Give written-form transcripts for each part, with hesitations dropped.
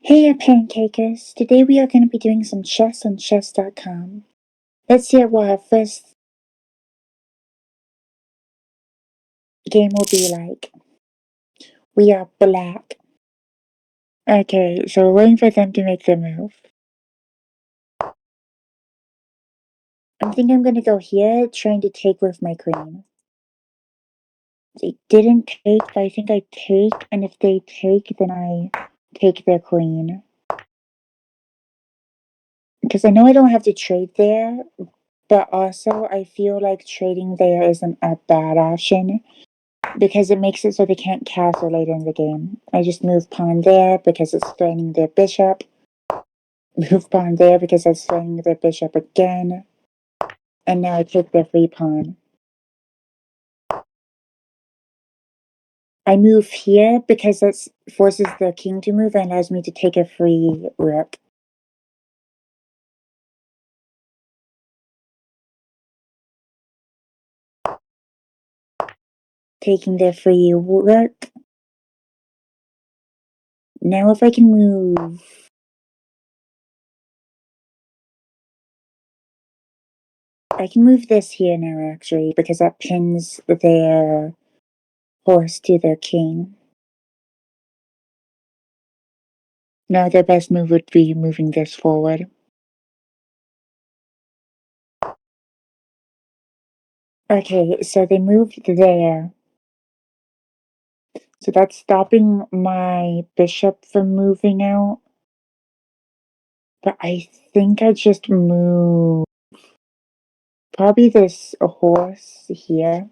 Hey pancakers, today we are going to be doing some chess on chess.com. Let's see what our first game will be like. We are black. Okay, so we're waiting for them to make their move. I think I'm going to go here, trying to take with my queen. They didn't take, but I think I take, and if they take, then I take their queen. Because I know I don't have to trade there, but also I feel like trading there isn't a bad option. Because it makes it so they can't castle later in the game. I just move pawn there because it's threatening their bishop. Move pawn there because it's threatening their bishop again. And now I take their free pawn. I move here because that forces the king to move and allows me to take a free rook. Taking their free rook. Now if I can move... I can move this here now, actually, because that pins their horse to their king. Now their best move would be moving this forward. Okay, so they moved there. So that's stopping my bishop from moving out. But I think I just move probably this horse here.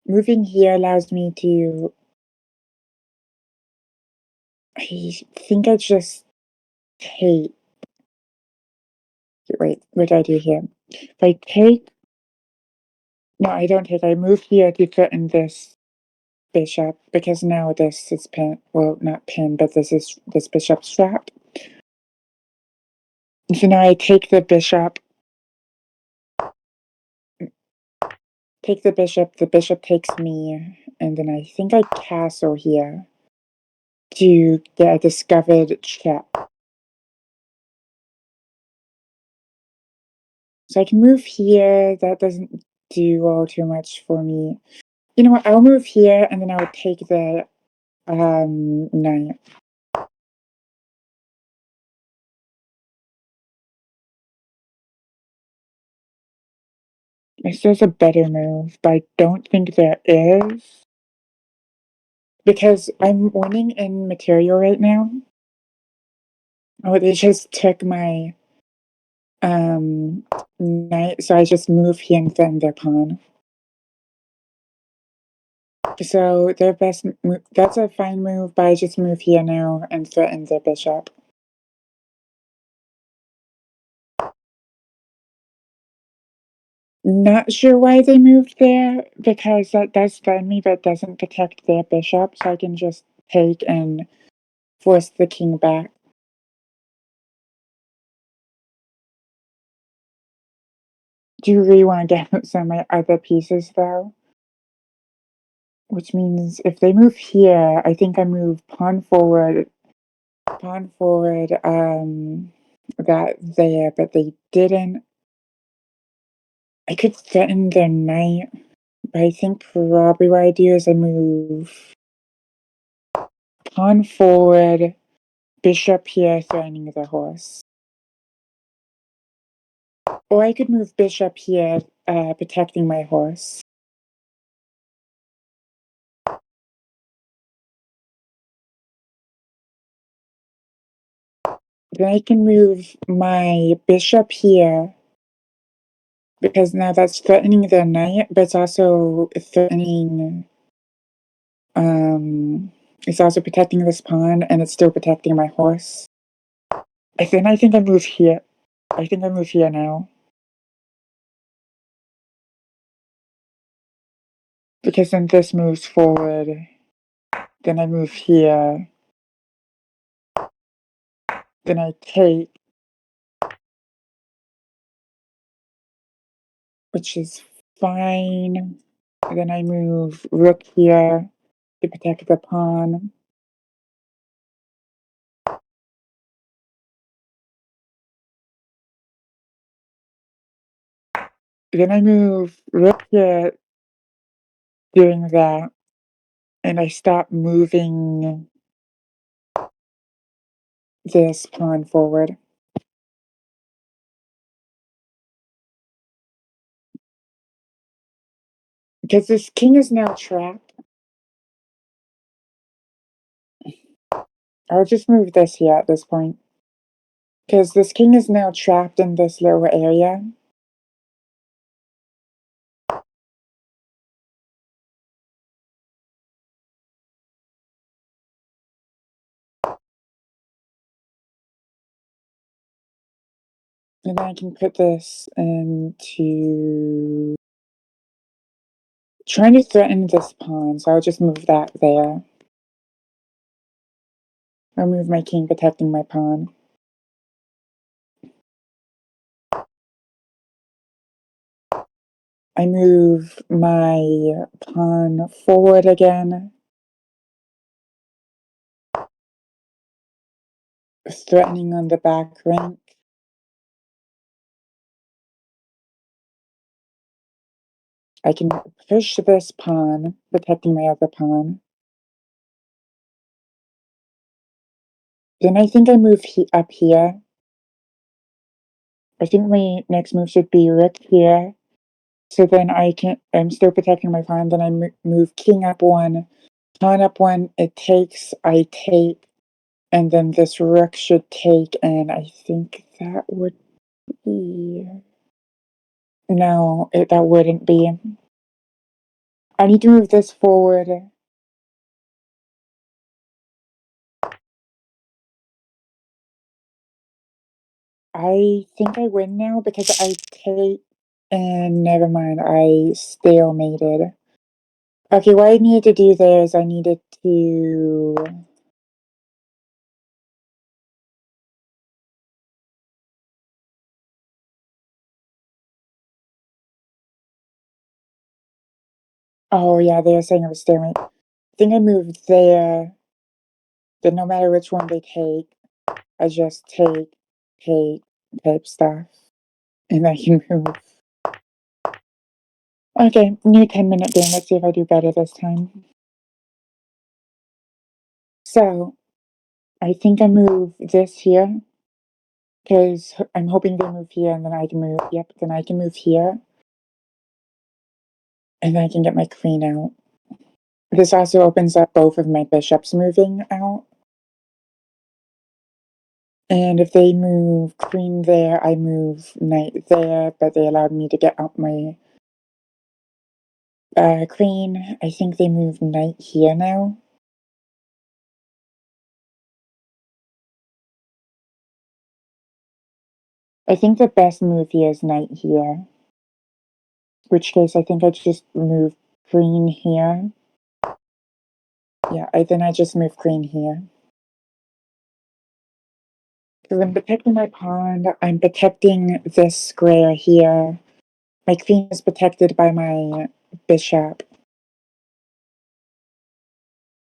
Moving here allows me to... I think I just take... Wait, what do I do here? If I take... No, I don't take. I move here to threaten this bishop because now this is pinned. Well, not pinned, but this bishop's trapped. So now I take the bishop. Take the bishop takes me, and then I think I castle here to get a discovered check. So I can move here, that doesn't do all too much for me. You know what, I'll move here, and then I'll take the knight. If there's a better move, but I don't think there is. Because I'm winning in material right now. Oh, they just took my knight, so I just move here and then their pawn. So their best move, that's a fine move, but I just move here now and threaten their bishop. Not sure why they moved there, because that does threaten me, but doesn't protect their bishop, so I can just take and force the king back. Do you really want to get out some of my other pieces, though? Which means if they move here, I think I move pawn forward, that there, but they didn't. I could threaten their knight, but I think probably what I do is I move pawn forward, bishop here, threatening the horse. Or I could move bishop here, protecting my horse. Then I can move my bishop here, because now that's threatening the knight, but it's also threatening... it's also protecting this pawn, and it's still protecting my horse. I think I move here. I think I move here now. Because then this moves forward. Then I move here. Then I take, which is fine. Then I move rook here to protect the pawn. Then I move rook here, doing that, and I stop moving this pawn forward. Because this king is now trapped. I'll just move this here at this point. Because this king is now trapped in this lower area. And then I can put this into trying to threaten this pawn, so I'll just move that there. I'll move my king protecting my pawn. I move my pawn forward again, threatening on the back rank. I can push this pawn, protecting my other pawn. Then I think I move up here. I think my next move should be rook here. So then I'm still protecting my pawn. Then I move king up one, pawn up one. It takes, I take, and then this rook should take, and I think that would be. No, that wouldn't be. I need to move this forward. I think I win now because I take, and never mind, I stalemated. Okay, what I needed to do there is I needed to. Oh yeah, they were saying it was stalemate. I think I moved there. Then no matter which one they take, I just take type stuff, and I can move. Okay, new 10-minute game. Let's see if I do better this time. So, I think I move this here, because I'm hoping they move here, and then I can move, yep, then I can move here, and then I can get my queen out. This also opens up both of my bishops moving out. And if they move queen there, I move knight there, but they allowed me to get out my queen. I think they move knight here now. I think the best move here is knight here. Which case I think I just move queen here. Yeah, then I just move queen here. Because I'm protecting my pawn, I'm protecting this square here. My queen is protected by my bishop.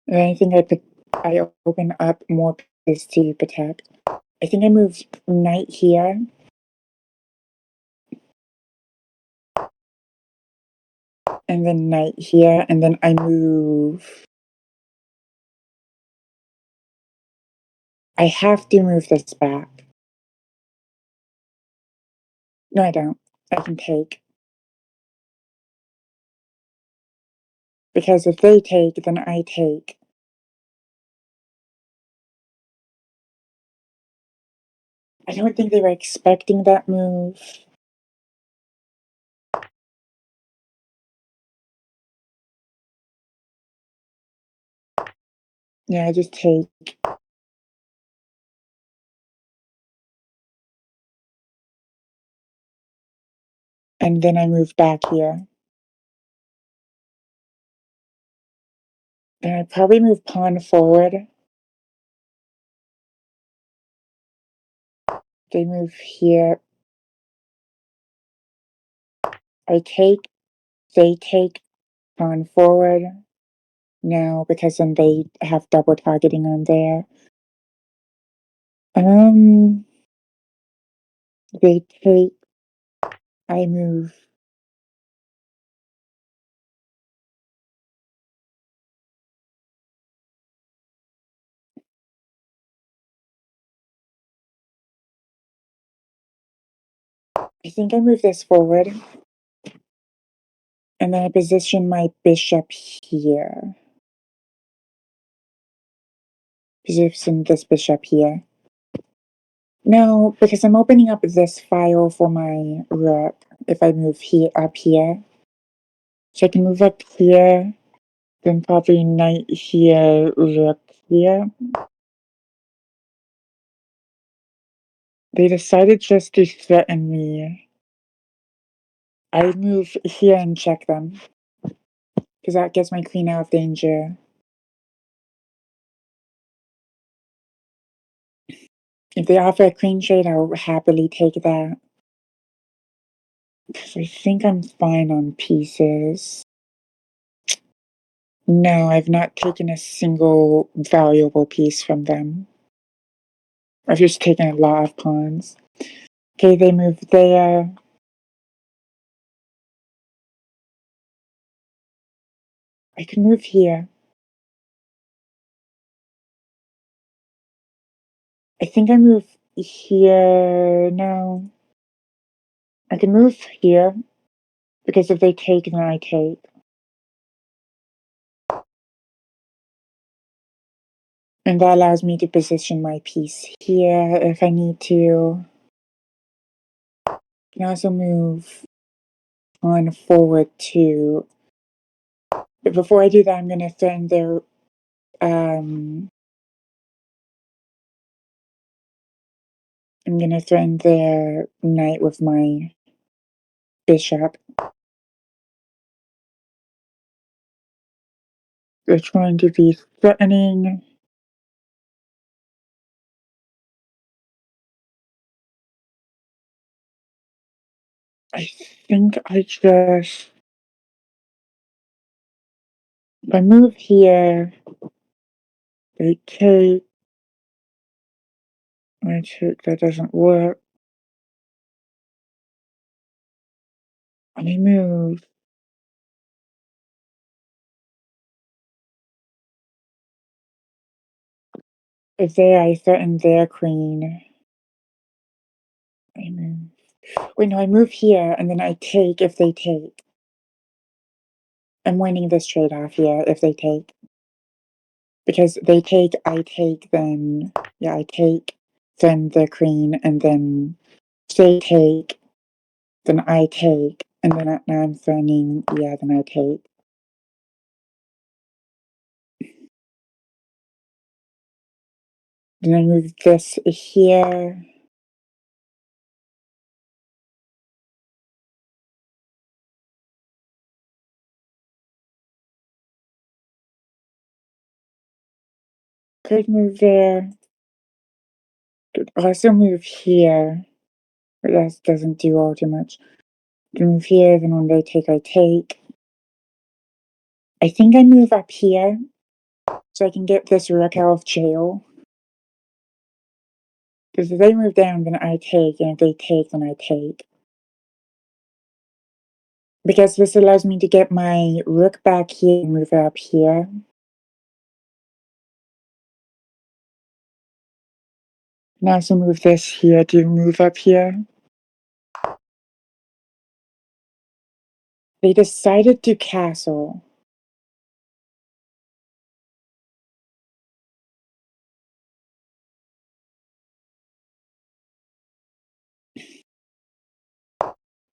And I think I open up more pieces to protect. I think I move knight here. And then knight here, and then I move. I have to move this back. No, I don't. I can take. Because if they take, then I take. I don't think they were expecting that move. Yeah, I just take. And then I move back here. And I probably move pawn forward. They move here. I take. They take pawn forward. No, because then they have double targeting on there. They take. I move I think I move this forward. And then I position my bishop here. Position this bishop here. No, because I'm opening up this file for my rook if I move here up here. So I can move up here, then probably knight here, rook here. They decided just to threaten me. I move here and check them, because that gets my queen out of danger. If they offer a queen trade, I'll happily take that. Because I think I'm fine on pieces. No, I've not taken a single valuable piece from them. I've just taken a lot of pawns. Okay, they move there. I can move here. I think I move here. No. I can move here, because if they take, then I take. And that allows me to position my piece here if I need to. I can also move on forward too. But before I do that, I'm going to threaten their I'm going to threaten their knight with my bishop. They're trying to be threatening. I think I just... If I move here, they take. I take, that doesn't work. I move. If I threaten their queen. I move. Wait, no, I move here, and then I take if they take. I'm winning this trade-off here if they take. Because they take, I take, then... Yeah, I take, then the queen, and then... If they take, then I take, and then now I'm threatening, yeah, then I take. Then I move this here. Could move there. Could also move here. But that doesn't do all too much. Could move here, then when they take, I take. I think I move up here, so I can get this rook out of jail. Because if they move down, then I take, and if they take, then I take. Because this allows me to get my rook back here and move it up here. And also move this here to move up here. They decided to castle.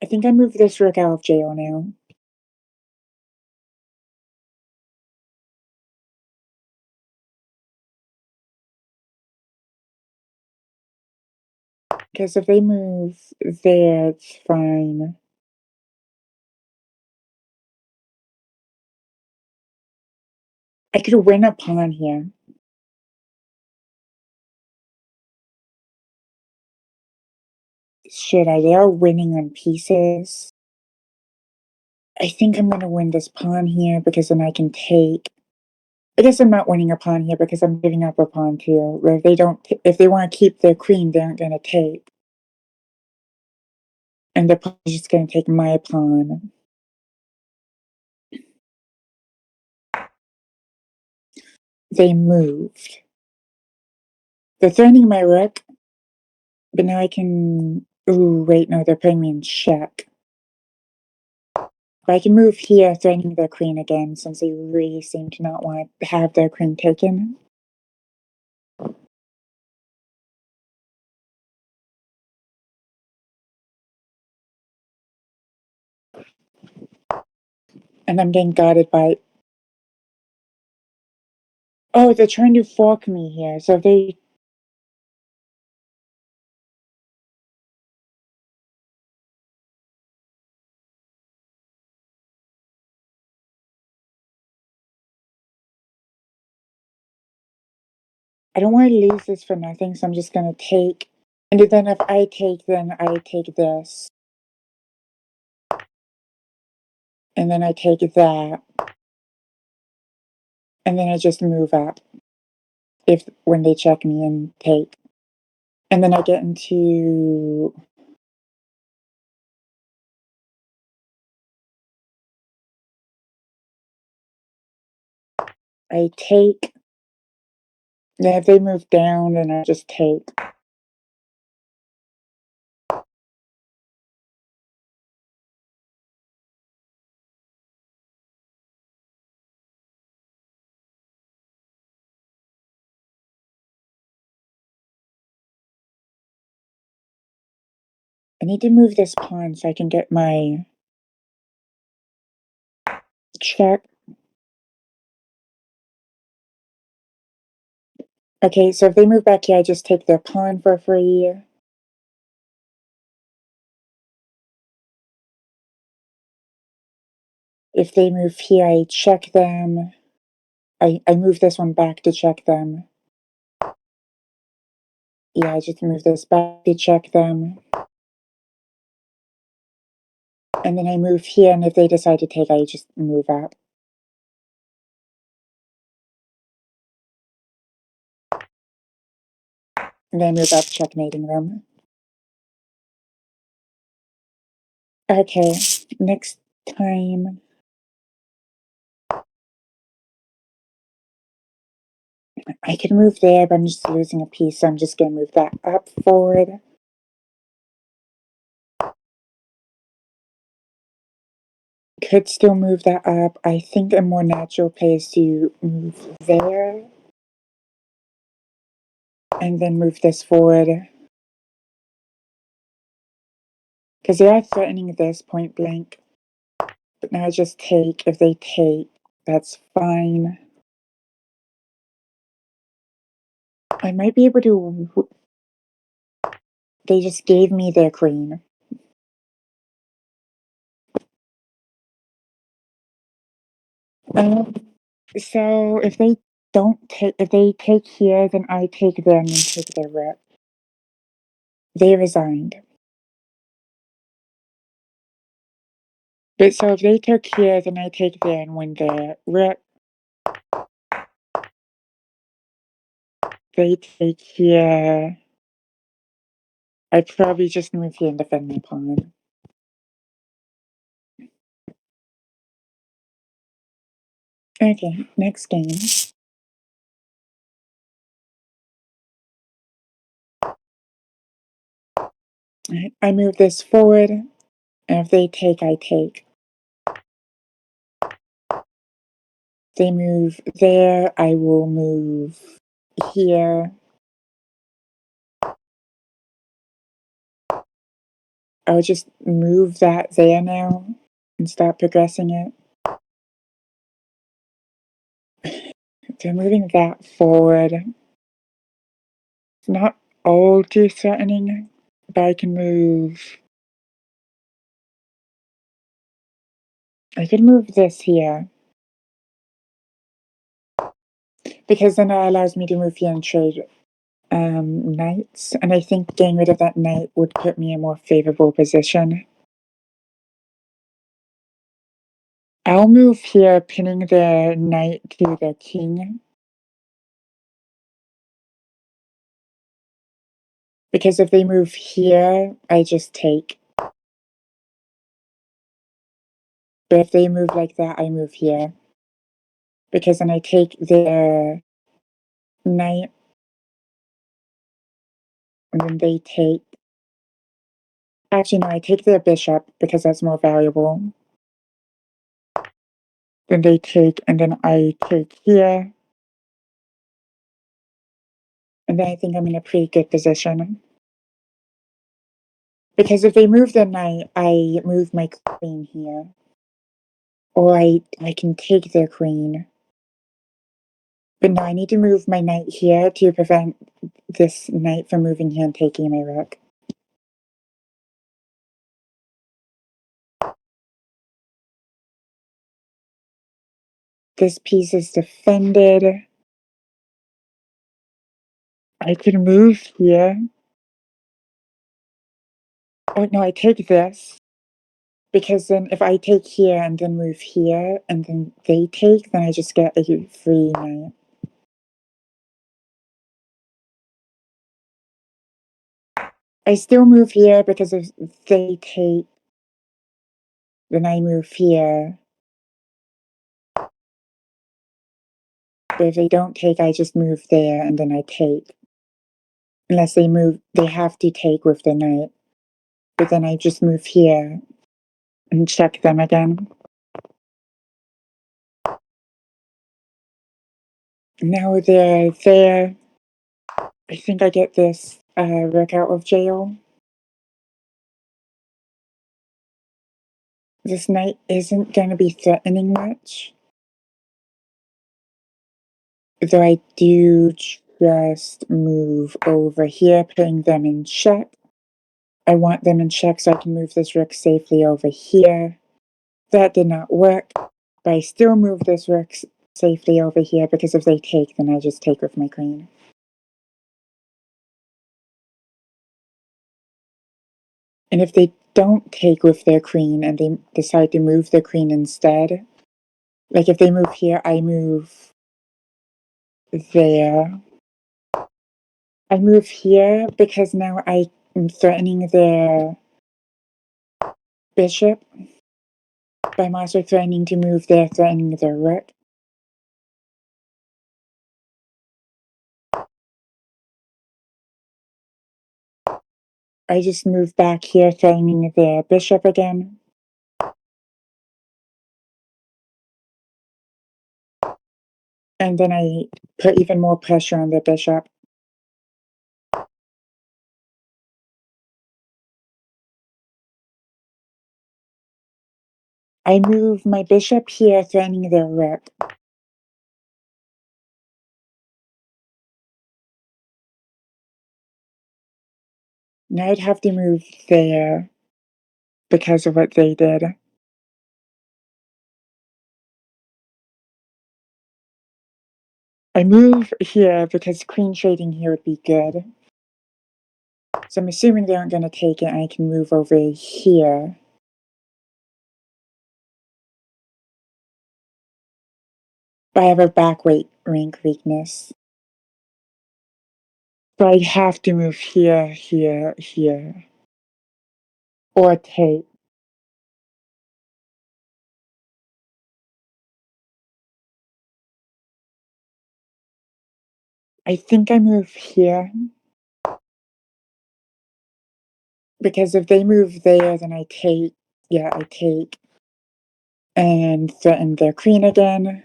I think I moved this rook out of jail now. Because if they move there, it's fine. I could win a pawn here. Should I? They are winning on pieces. I think I'm gonna win this pawn here because then I can take. I guess I'm not winning a pawn here because I'm giving up a pawn too. But if they don't, if they want to keep their queen, they aren't gonna take. And the pawn is just gonna take my pawn. They moved. They're threatening my rook, but now I can Ooh, wait, no, they're putting me in check. But I can move here, threatening their queen again, since they really seem to not want to have their queen taken. And I'm getting guarded by... Oh, they're trying to fork me here, so they... I don't want to lose this for nothing, so I'm just gonna take... And then if I take, then I take this. And then I take that. And then I just move up. When they check me and take. And then I get into... I take... Then if they move down, then I just take. I need to move this pawn so I can get my check. Okay, so if they move back here, I just take their pawn for free. If they move here, I check them. I move this one back to check them. Yeah, I just move this back to check them. And then I move here, and if they decide to take, I just move up. And then I move up, checkmating them. Okay, next time. I can move there, but I'm just losing a piece, so I'm just gonna move that up forward. Could still move that up. I think a more natural play is to move there. And then move this forward. Because they are threatening this point blank. But now I just take. If they take, that's fine. I might be able to... They just gave me their queen. Um, so if they don't take... If they take here, then I take them and take their rook. They resigned. But so if they took here, then I take there and win their rook. They take here. I'd probably just move here and defend my pawn. Okay, next game. I move this forward, and if they take, I take. They move there, I will move here. I'll just move that there now and start progressing it. So moving that forward. It's not all too threatening, but I can move... I could move this here. Because then that allows me to move here and trade knights. And I think getting rid of that knight would put me in a more favorable position. I'll move here, pinning the knight to the king. Because if they move here, I just take. But if they move like that, I move here. Because then I take their knight, and then they take. Actually, no, I take their bishop because that's more valuable. Then they take, and then I take here. And then I think I'm in a pretty good position. Because if they move the knight, I move my queen here. Or I can take their queen. But now I need to move my knight here to prevent this knight from moving here and taking my rook. This piece is defended. I can move here. Oh no, I take this. Because then if I take here and then move here and then they take, then I just get a free knight. I still move here because if they take, then I move here. But if they don't take, I just move there and then I take. Unless they move, they have to take with the knight. But then I just move here and check them again. Now they're there. I think I get this rook out of jail. This knight isn't going to be threatening much. Though I do just move over here, putting them in check. I want them in check so I can move this rook safely over here. That did not work, but I still move this rook safely over here because if they take, then I just take with my queen. And if they don't take with their queen and they decide to move their queen instead, like if they move here, I move there. I move here because now I am threatening their bishop. But I'm also threatening to move there, threatening their rook. I just move back here, threatening their bishop again. And then I put even more pressure on the bishop. I move my bishop here, threatening their rook. Now I'd have to move there because of what they did. I move here because queen trading here would be good. So I'm assuming they aren't going to take it, and I can move over here. But I have a back weight rank weakness. So I'd have to move here, here, here. Or take. I think I move here. Because if they move there, then I take. Yeah, I take. And threaten their queen again.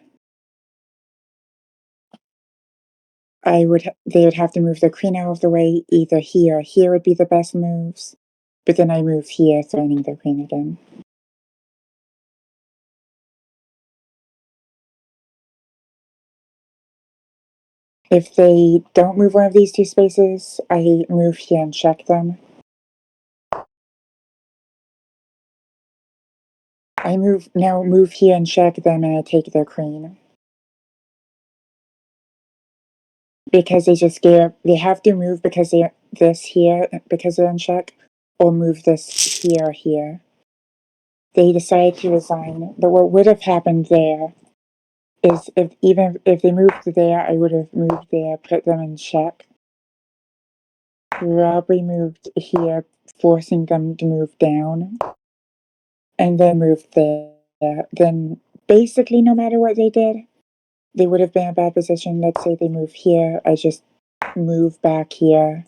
They would have to move their queen out of the way. Either here or here would be the best moves. But then I move here, threatening their queen again. If they don't move one of these two spaces, I move here and check them. I move here and check them, and I take their queen. Because they have to move because this here, because they're in check, or move this here or here. They decided to resign, but what would have happened there is even if they moved there, I would have moved there, put them in check. Probably moved here, forcing them to move down, and then moved there. Then basically, no matter what they did, they would have been in a bad position. Let's say they move here, I just move back here,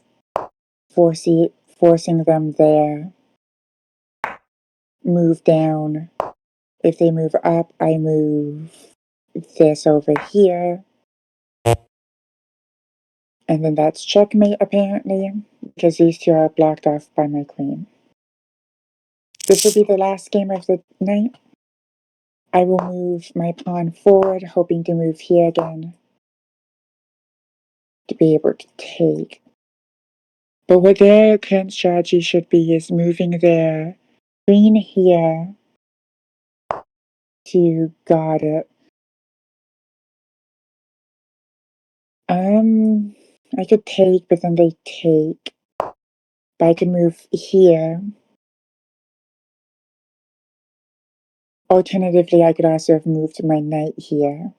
forcing them there. move down. If they move up, I move this over here. And then that's checkmate, apparently, because these two are blocked off by my queen. This will be the last game of the night. I will move my pawn forward, hoping to move here again to be able to take. But what their current strategy should be is moving their queen here to guard it. I could take, but then they take. But I could move here. Alternatively, I could also have moved my knight here.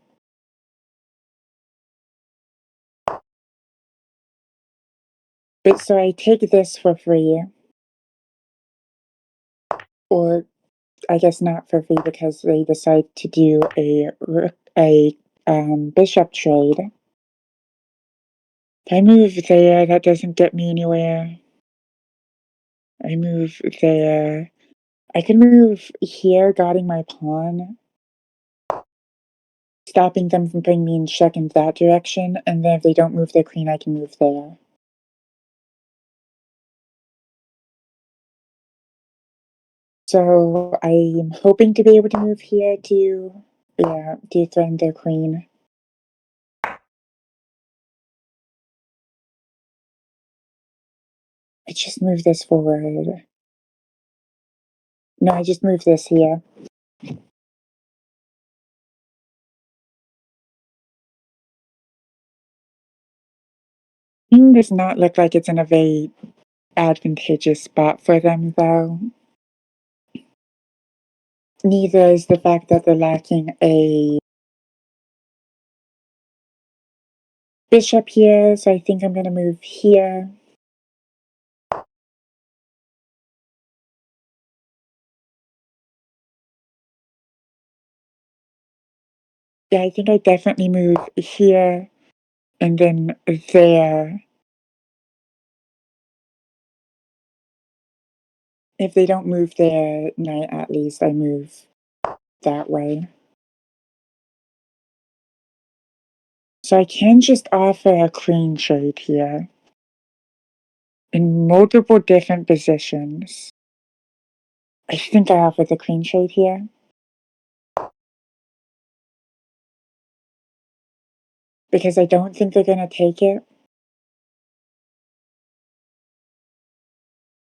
But so I take this for free. Or I guess not for free because they decide to do a bishop trade. If I move there, that doesn't get me anywhere. I move there. I can move here, guarding my pawn, stopping them from putting me in check in that direction, and then if they don't move their queen, I can move there. So I'm hoping to be able to move here to threaten their queen. I just move this forward. No, I just move this here. King does not look like it's in a very advantageous spot for them, though. Neither is the fact that they're lacking a bishop here, so I think I'm going to move here. Yeah, I think I definitely move here and then there. If they don't move their knight, at least I move that way. So I can just offer a queen trade here in multiple different positions. I think I offer the queen trade here. Because I don't think they're going to take it.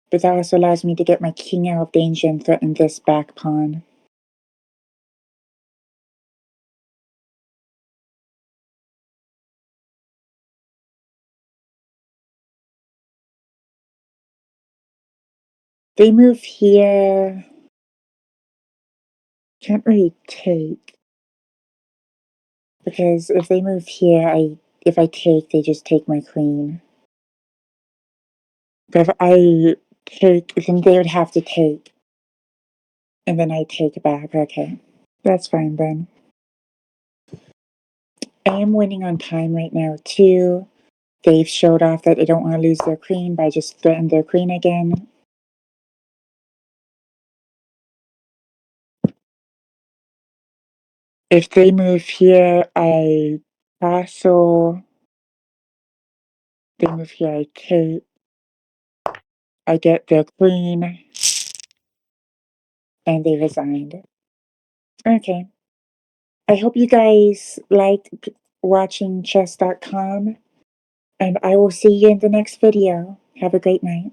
But that also allows me to get my king out of danger and threaten this back pawn. They move here. Can't really take. Because if they move here, if I take, they just take my queen. But if I take, then they would have to take. And then I take back. Okay. That's fine then. I am winning on time right now, too. They've showed off that they don't want to lose their queen, but I just threatened their queen again. If they move here, I castle. They move here, I take. I get their queen. And they resigned. Okay. I hope you guys liked watching chess.com. And I will see you in the next video. Have a great night.